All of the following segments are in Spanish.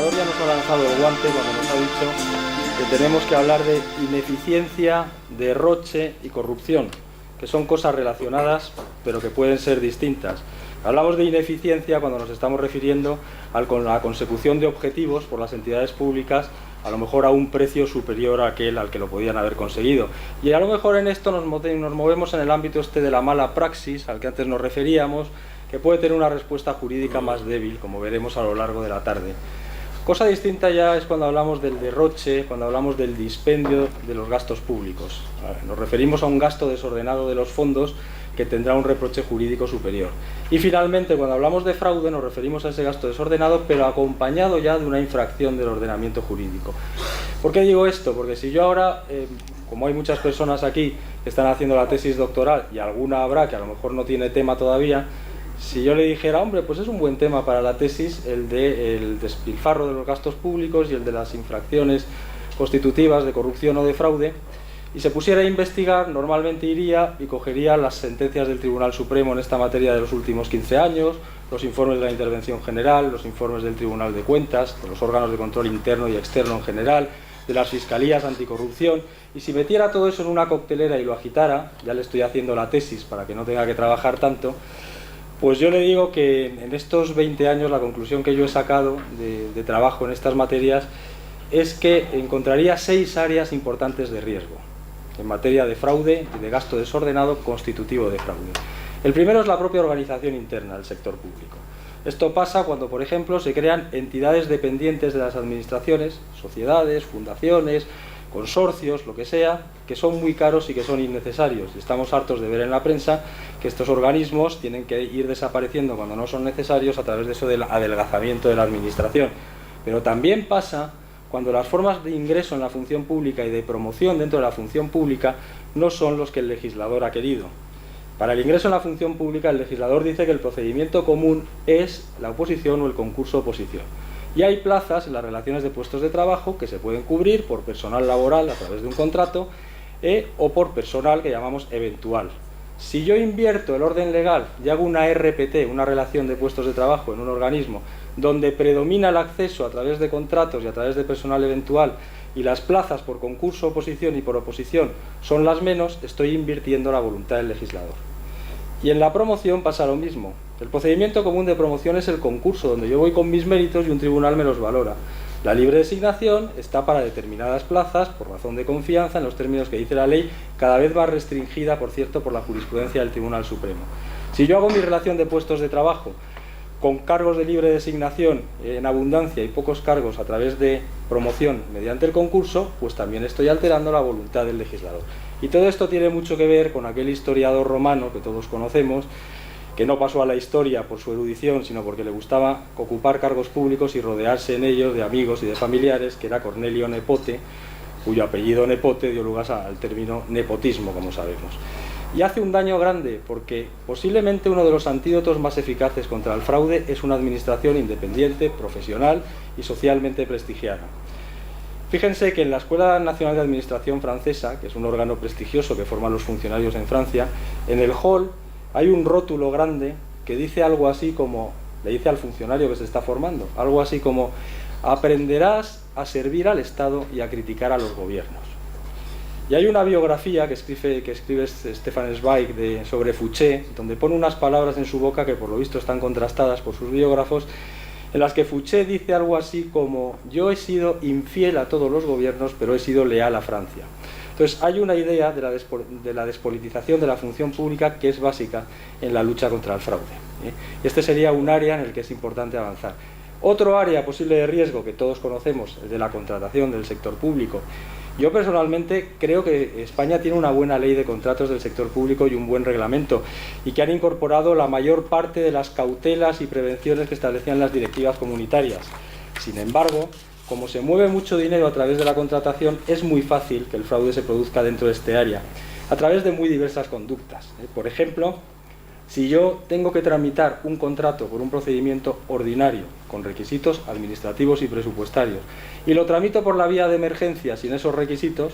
legislador ya nos ha lanzado el guante cuando nos ha dicho que tenemos que hablar de ineficiencia, derroche y corrupción, que son cosas relacionadas pero que pueden ser distintas. Hablamos de ineficiencia cuando nos estamos refiriendo a la consecución de objetivos por las entidades públicas, a lo mejor a un precio superior a aquel al que lo podían haber conseguido. Y a lo mejor en esto nos movemos en el ámbito de la mala praxis, al que antes nos referíamos, que puede tener una respuesta jurídica más débil, como veremos a lo largo de la tarde. Cosa distinta ya es cuando hablamos del derroche, cuando hablamos del dispendio de los gastos públicos. Nos referimos a un gasto desordenado de los fondos que tendrá un reproche jurídico superior. Y finalmente, cuando hablamos de fraude, nos referimos a ese gasto desordenado, pero acompañado ya de una infracción del ordenamiento jurídico. ¿Por qué digo esto? Porque si yo ahora, como hay muchas personas aquí que están haciendo la tesis doctoral, y alguna habrá que a lo mejor no tiene tema todavía, si yo le dijera, hombre, pues es un buen tema para la tesis el del despilfarro de los gastos públicos y el de las infracciones constitutivas de corrupción o de fraude, y se pusiera a investigar, normalmente iría y cogería las sentencias del Tribunal Supremo en esta materia de los últimos 15 años, los informes de la Intervención General, los informes del Tribunal de Cuentas, de los órganos de control interno y externo en general, de las fiscalías anticorrupción, y si metiera todo eso en una coctelera y lo agitara, ya le estoy haciendo la tesis para que no tenga que trabajar tanto, pues yo le digo que en estos 20 años la conclusión que yo he sacado de trabajo en estas materias es que encontraría 6 áreas importantes de riesgo en materia de fraude y de gasto desordenado constitutivo de fraude. El primero es la propia organización interna del sector público. Esto pasa cuando, por ejemplo, se crean entidades dependientes de las administraciones, sociedades, fundaciones, consorcios, lo que sea, que son muy caros y que son innecesarios. Estamos hartos de ver en la prensa que estos organismos tienen que ir desapareciendo cuando no son necesarios a través de eso del adelgazamiento de la administración. Pero también pasa cuando las formas de ingreso en la función pública y de promoción dentro de la función pública no son los que el legislador ha querido. Para el ingreso en la función pública, el legislador dice que el procedimiento común es la oposición o el concurso-oposición. Y hay plazas en las relaciones de puestos de trabajo que se pueden cubrir por personal laboral a través de un contrato o por personal que llamamos eventual. Si yo invierto el orden legal y hago una RPT, una relación de puestos de trabajo en un organismo donde predomina el acceso a través de contratos y a través de personal eventual y las plazas por concurso, oposición y por oposición son las menos, estoy invirtiendo la voluntad del legislador. Y en la promoción pasa lo mismo. El procedimiento común de promoción es el concurso, donde yo voy con mis méritos y un tribunal me los valora. La libre designación está para determinadas plazas, por razón de confianza, en los términos que dice la ley, cada vez más restringida, por cierto, por la jurisprudencia del Tribunal Supremo. Si yo hago mi relación de puestos de trabajo con cargos de libre designación en abundancia y pocos cargos a través de promoción mediante el concurso, pues también estoy alterando la voluntad del legislador. Y todo esto tiene mucho que ver con aquel historiador romano que todos conocemos, que no pasó a la historia por su erudición, sino porque le gustaba ocupar cargos públicos y rodearse en ellos de amigos y de familiares, que era Cornelio Nepote, cuyo apellido Nepote dio lugar al término nepotismo, como sabemos. Y hace un daño grande, porque posiblemente uno de los antídotos más eficaces contra el fraude es una administración independiente, profesional y socialmente prestigiada. Fíjense que en la Escuela Nacional de Administración francesa, que es un órgano prestigioso que forman los funcionarios en Francia, en el hall hay un rótulo grande que dice algo así como, le dice al funcionario que se está formando, algo así como: aprenderás a servir al Estado y a criticar a los gobiernos. Y hay una biografía que escribe Stefan Zweig sobre Fouché, donde pone unas palabras en su boca que por lo visto están contrastadas por sus biógrafos, en las que Fouché dice algo así como: yo he sido infiel a todos los gobiernos, pero he sido leal a Francia. Entonces hay una idea de la despolitización de la función pública que es básica en la lucha contra el fraude. Este sería un área en el que es importante avanzar. Otro área posible de riesgo que todos conocemos, el de la contratación del sector público. Yo personalmente creo que España tiene una buena ley de contratos del sector público y un buen reglamento, y que han incorporado la mayor parte de las cautelas y prevenciones que establecían las directivas comunitarias. Sin embargo, como se mueve mucho dinero a través de la contratación, es muy fácil que el fraude se produzca dentro de este área, a través de muy diversas conductas. Por ejemplo, si yo tengo que tramitar un contrato por un procedimiento ordinario, con requisitos administrativos y presupuestarios, y lo tramito por la vía de emergencia sin esos requisitos,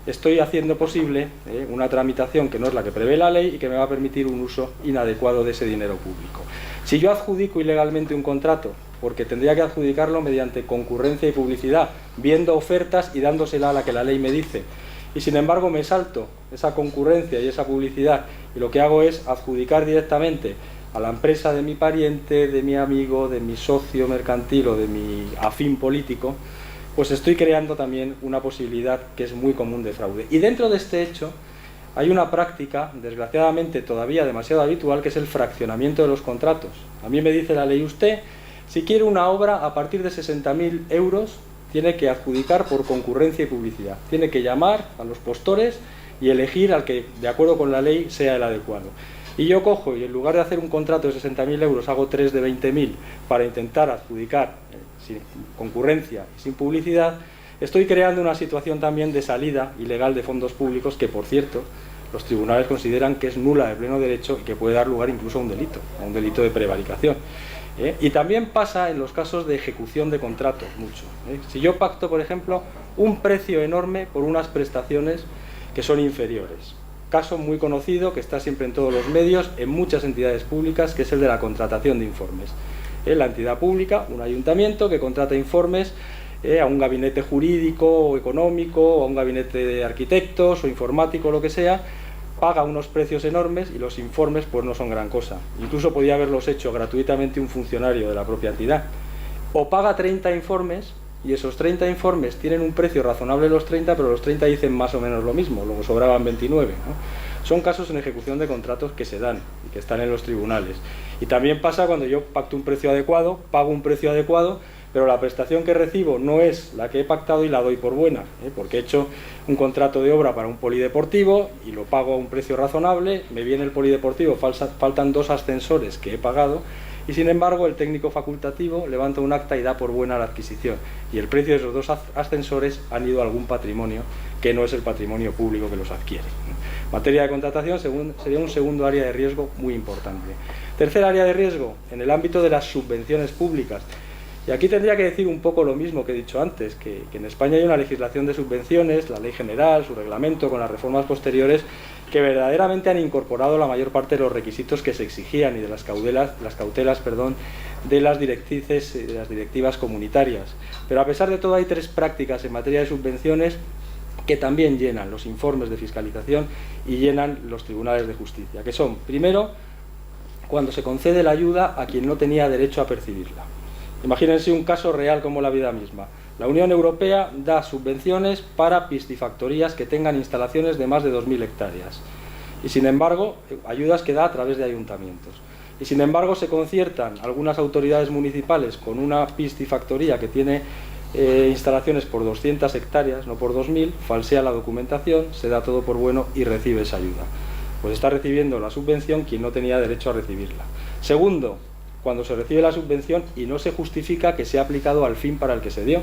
estoy haciendo posible una tramitación que no es la que prevé la ley y que me va a permitir un uso inadecuado de ese dinero público. Si yo adjudico ilegalmente un contrato porque tendría que adjudicarlo mediante concurrencia y publicidad, viendo ofertas y dándosela a la que la ley me dice. Y sin embargo me salto esa concurrencia y esa publicidad y lo que hago es adjudicar directamente a la empresa de mi pariente, de mi amigo, de mi socio mercantil o de mi afín político, pues estoy creando también una posibilidad que es muy común de fraude. Y dentro de este hecho hay una práctica, desgraciadamente todavía demasiado habitual, que es el fraccionamiento de los contratos. A mí me dice la ley, usted, si quiere una obra a partir de 60.000 euros, tiene que adjudicar por concurrencia y publicidad. Tiene que llamar a los postores y elegir al que, de acuerdo con la ley, sea el adecuado. Y yo cojo y en lugar de hacer un contrato de 60.000 euros, hago 3 de 20.000 para intentar adjudicar sin concurrencia y sin publicidad, estoy creando una situación también de salida ilegal de fondos públicos que, por cierto, los tribunales consideran que es nula de pleno derecho y que puede dar lugar incluso a un delito de prevaricación. Y también pasa en los casos de ejecución de contratos, mucho. Si yo pacto, por ejemplo, un precio enorme por unas prestaciones que son inferiores. Caso muy conocido, que está siempre en todos los medios, en muchas entidades públicas, que es el de la contratación de informes. La entidad pública, un ayuntamiento que contrata informes a un gabinete jurídico o económico, o a un gabinete de arquitectos o informático, lo que sea, paga unos precios enormes y los informes pues no son gran cosa. Incluso podía haberlos hecho gratuitamente un funcionario de la propia entidad. O paga 30 informes y esos 30 informes tienen un precio razonable los 30, pero los 30 dicen más o menos lo mismo, luego sobraban 29, ¿no? Son casos en ejecución de contratos que se dan y que están en los tribunales. Y también pasa cuando yo pacto un precio adecuado, pago un precio adecuado, pero la prestación que recibo no es la que he pactado y la doy por buena, porque he hecho un contrato de obra para un polideportivo y lo pago a un precio razonable, me viene el polideportivo, faltan 2 ascensores que he pagado y sin embargo el técnico facultativo levanta un acta y da por buena la adquisición y el precio de esos 2 ascensores han ido a algún patrimonio que no es el patrimonio público que los adquiere. Materia de contratación sería un segundo área de riesgo muy importante. Tercer área de riesgo, en el ámbito de las subvenciones públicas. Y aquí tendría que decir un poco lo mismo que he dicho antes, que en España hay una legislación de subvenciones, la ley general, su reglamento, con las reformas posteriores, que verdaderamente han incorporado la mayor parte de los requisitos que se exigían y de las cautelas de las directrices, de las directivas comunitarias. Pero a pesar de todo hay 3 prácticas en materia de subvenciones que también llenan los informes de fiscalización y llenan los tribunales de justicia, que son, primero, cuando se concede la ayuda a quien no tenía derecho a percibirla. Imagínense un caso real como la vida misma. La Unión Europea da subvenciones para piscifactorías que tengan instalaciones de más de 2.000 hectáreas. Y sin embargo, ayudas que da a través de ayuntamientos. Y sin embargo se conciertan algunas autoridades municipales con una piscifactoría que tiene instalaciones por 200 hectáreas, no por 2.000, falsea la documentación, se da todo por bueno y recibe esa ayuda. Pues está recibiendo la subvención quien no tenía derecho a recibirla. Segundo, cuando se recibe la subvención y no se justifica que sea aplicado al fin para el que se dio,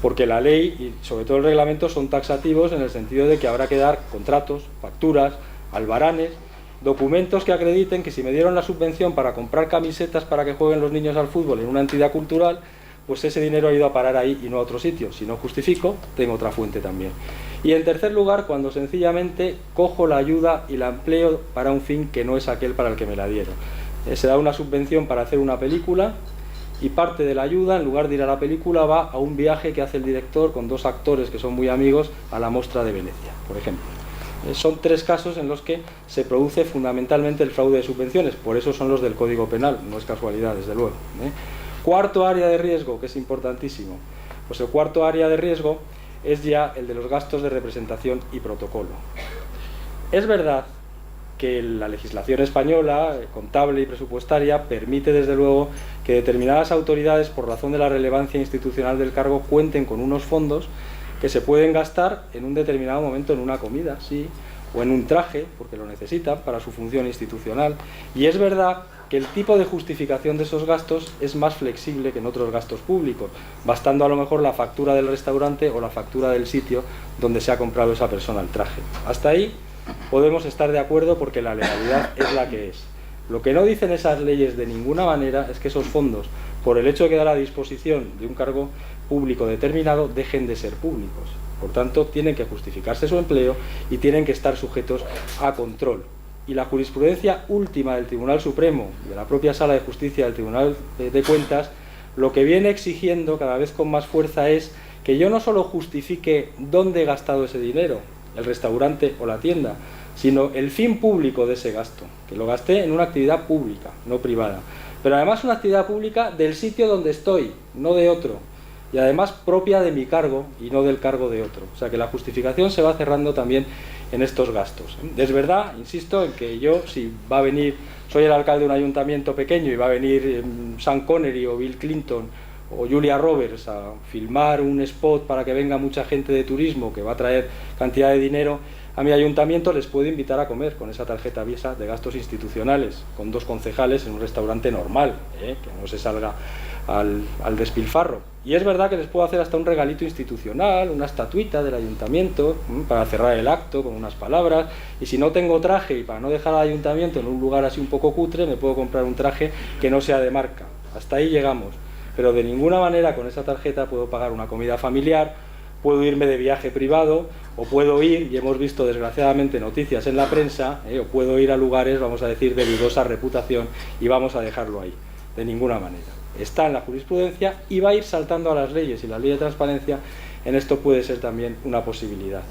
porque la ley y sobre todo el reglamento son taxativos en el sentido de que habrá que dar contratos, facturas, albaranes, documentos que acrediten que si me dieron la subvención para comprar camisetas para que jueguen los niños al fútbol en una entidad cultural, pues ese dinero ha ido a parar ahí y no a otro sitio. Si no justifico, tengo otra fuente también. Y en tercer lugar, cuando sencillamente cojo la ayuda y la empleo para un fin que no es aquel para el que me la dieron. Se da una subvención para hacer una película y parte de la ayuda, en lugar de ir a la película, va a un viaje que hace el director con 2 actores que son muy amigos a la Mostra de Venecia, por ejemplo. Son 3 casos en los que se produce fundamentalmente el fraude de subvenciones, por eso son los del Código Penal, no es casualidad, desde luego. Cuarto área de riesgo, que es importantísimo. Pues el cuarto área de riesgo es ya el de los gastos de representación y protocolo. Es verdad que la legislación española, contable y presupuestaria, permite desde luego que determinadas autoridades, por razón de la relevancia institucional del cargo, cuenten con unos fondos que se pueden gastar en un determinado momento en una comida, sí, o en un traje, porque lo necesitan para su función institucional. Y es verdad que el tipo de justificación de esos gastos es más flexible que en otros gastos públicos, bastando a lo mejor la factura del restaurante o la factura del sitio donde se ha comprado esa persona el traje. Hasta ahí podemos estar de acuerdo porque la legalidad es la que es. Lo que no dicen esas leyes de ninguna manera es que esos fondos, por el hecho de quedar a disposición de un cargo público determinado, dejen de ser públicos. Por tanto, tienen que justificarse su empleo y tienen que estar sujetos a control. Y la jurisprudencia última del Tribunal Supremo, de la propia Sala de Justicia del Tribunal de Cuentas, lo que viene exigiendo cada vez con más fuerza es que yo no solo justifique dónde he gastado ese dinero, el restaurante o la tienda, sino el fin público de ese gasto, que lo gasté en una actividad pública, no privada, pero además una actividad pública del sitio donde estoy, no de otro, y además propia de mi cargo y no del cargo de otro. O sea que la justificación se va cerrando también en estos gastos. Es verdad, insisto, en que yo, si va a venir, soy el alcalde de un ayuntamiento pequeño y va a venir Sean Connery o Bill Clinton o Julia Roberts a filmar un spot para que venga mucha gente de turismo que va a traer cantidad de dinero, a mi ayuntamiento les puedo invitar a comer con esa tarjeta Visa de gastos institucionales, con 2 concejales en un restaurante normal, que no se salga al despilfarro. Y es verdad que les puedo hacer hasta un regalito institucional, una estatuita del ayuntamiento, para cerrar el acto con unas palabras, y si no tengo traje y para no dejar al ayuntamiento en un lugar así un poco cutre, me puedo comprar un traje que no sea de marca. Hasta ahí llegamos, pero de ninguna manera con esa tarjeta puedo pagar una comida familiar, puedo irme de viaje privado, o puedo ir, y hemos visto desgraciadamente noticias en la prensa, o puedo ir a lugares, vamos a decir, de dudosa reputación, y vamos a dejarlo ahí, de ninguna manera. Está en la jurisprudencia y va a ir saltando a las leyes, y la ley de transparencia en esto puede ser también una posibilidad.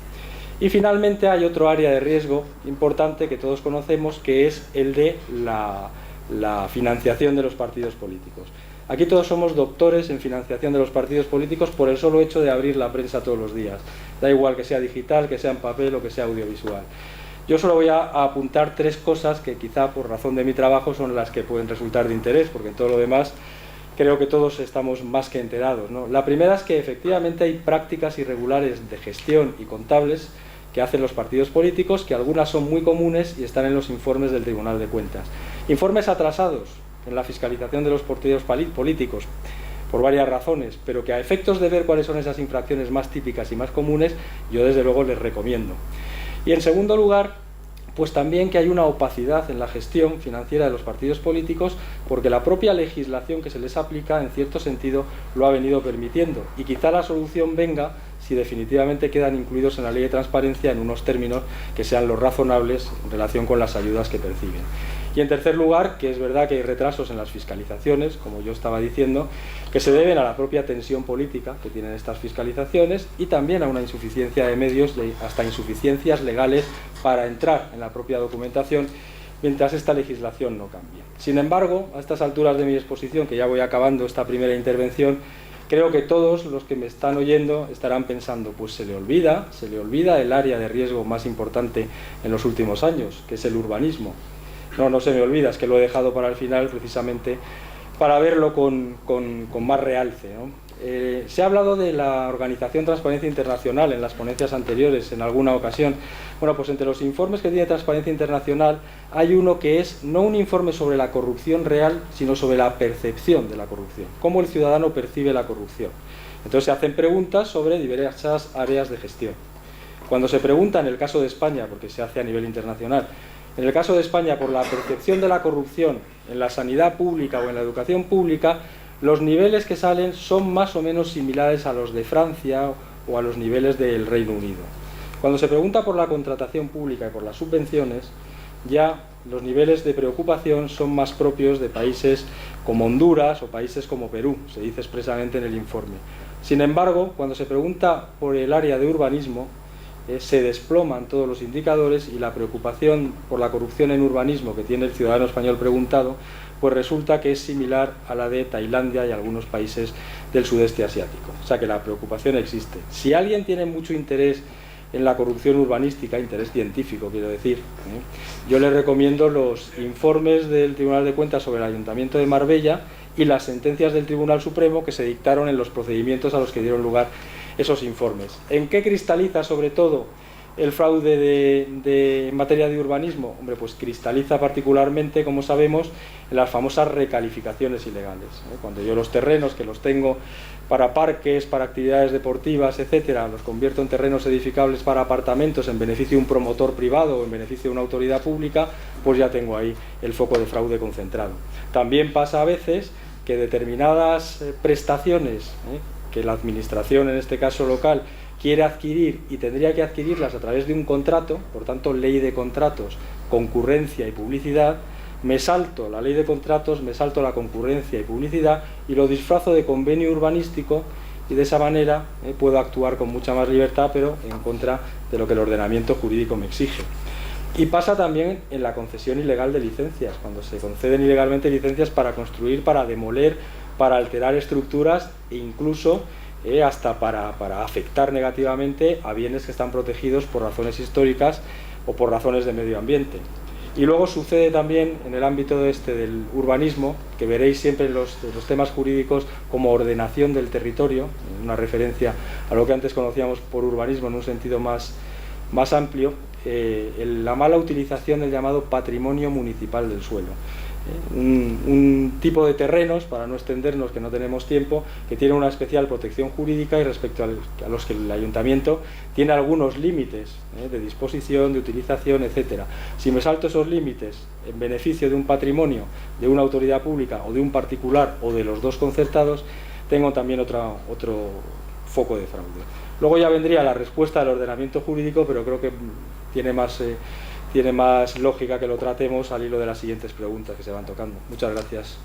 Y finalmente hay otro área de riesgo importante que todos conocemos, que es el de la financiación de los partidos políticos. Aquí todos somos doctores en financiación de los partidos políticos por el solo hecho de abrir la prensa todos los días. Da igual que sea digital, que sea en papel o que sea audiovisual. Yo solo voy a apuntar 3 cosas que quizá por razón de mi trabajo son las que pueden resultar de interés, porque en todo lo demás creo que todos estamos más que enterados, ¿no? La primera es que efectivamente hay prácticas irregulares de gestión y contables que hacen los partidos políticos, que algunas son muy comunes y están en los informes del Tribunal de Cuentas. Informes atrasados en la fiscalización de los partidos políticos, por varias razones, pero que a efectos de ver cuáles son esas infracciones más típicas y más comunes, yo desde luego les recomiendo. Y en segundo lugar, pues también que hay una opacidad en la gestión financiera de los partidos políticos, porque la propia legislación que se les aplica, en cierto sentido, lo ha venido permitiendo. Y quizá la solución venga si definitivamente quedan incluidos en la ley de transparencia en unos términos que sean los razonables en relación con las ayudas que perciben. Y en tercer lugar, que es verdad que hay retrasos en las fiscalizaciones, como yo estaba diciendo, que se deben a la propia tensión política que tienen estas fiscalizaciones y también a una insuficiencia de medios, hasta insuficiencias legales para entrar en la propia documentación, mientras esta legislación no cambie. Sin embargo, a estas alturas de mi exposición, que ya voy acabando esta primera intervención, creo que todos los que me están oyendo estarán pensando, pues se le olvida el área de riesgo más importante en los últimos años, que es el urbanismo. No se me olvida, es que lo he dejado para el final precisamente para verlo con más realce, ¿no? Se ha hablado de la Organización Transparencia Internacional en las ponencias anteriores, en alguna ocasión. Bueno, pues entre los informes que tiene Transparencia Internacional hay uno que es no un informe sobre la corrupción real, sino sobre la percepción de la corrupción, cómo el ciudadano percibe la corrupción. Entonces se hacen preguntas sobre diversas áreas de gestión. Cuando se pregunta, en el caso de España, porque se hace a nivel internacional, en el caso de España, por la percepción de la corrupción en la sanidad pública o en la educación pública, los niveles que salen son más o menos similares a los de Francia o a los niveles del Reino Unido. Cuando se pregunta por la contratación pública y por las subvenciones, ya los niveles de preocupación son más propios de países como Honduras o países como Perú, se dice expresamente en el informe. Sin embargo, cuando se pregunta por el área de urbanismo, se desploman todos los indicadores y la preocupación por la corrupción en urbanismo que tiene el ciudadano español preguntado, pues resulta que es similar a la de Tailandia y algunos países del sudeste asiático. O sea que la preocupación existe. Si alguien tiene mucho interés en la corrupción urbanística, interés científico quiero decir, yo le recomiendo los informes del Tribunal de Cuentas sobre el Ayuntamiento de Marbella y las sentencias del Tribunal Supremo que se dictaron en los procedimientos a los que dieron lugar esos informes. ¿En qué cristaliza sobre todo el fraude en materia de urbanismo? Hombre, pues cristaliza particularmente, como sabemos, en las famosas recalificaciones ilegales. Cuando yo los terrenos que los tengo para parques, para actividades deportivas, etcétera, los convierto en terrenos edificables para apartamentos en beneficio de un promotor privado o en beneficio de una autoridad pública, pues ya tengo ahí el foco de fraude concentrado. También pasa a veces que determinadas prestaciones que la administración, en este caso local, quiere adquirir y tendría que adquirirlas a través de un contrato, por tanto ley de contratos, concurrencia y publicidad, me salto la ley de contratos, me salto la concurrencia y publicidad y lo disfrazo de convenio urbanístico, y de esa manera puedo actuar con mucha más libertad, pero en contra de lo que el ordenamiento jurídico me exige. Y pasa también en la concesión ilegal de licencias, cuando se conceden ilegalmente licencias para construir, para demoler, para alterar estructuras e incluso hasta para afectar negativamente a bienes que están protegidos por razones históricas o por razones de medio ambiente. Y luego sucede también en el ámbito del urbanismo, que veréis siempre en los temas jurídicos como ordenación del territorio, una referencia a lo que antes conocíamos por urbanismo en un sentido más amplio, la mala utilización del llamado patrimonio municipal del suelo. Un tipo de terrenos, para no extendernos que no tenemos tiempo, que tiene una especial protección jurídica y respecto a los que el ayuntamiento tiene algunos límites de disposición, de utilización, etcétera. Si me salto esos límites en beneficio de un patrimonio, de una autoridad pública o de un particular o de los dos concertados, tengo también otro foco de fraude. Luego ya vendría la respuesta del ordenamiento jurídico, pero creo que tiene más lógica que lo tratemos al hilo de las siguientes preguntas que se van tocando. Muchas gracias.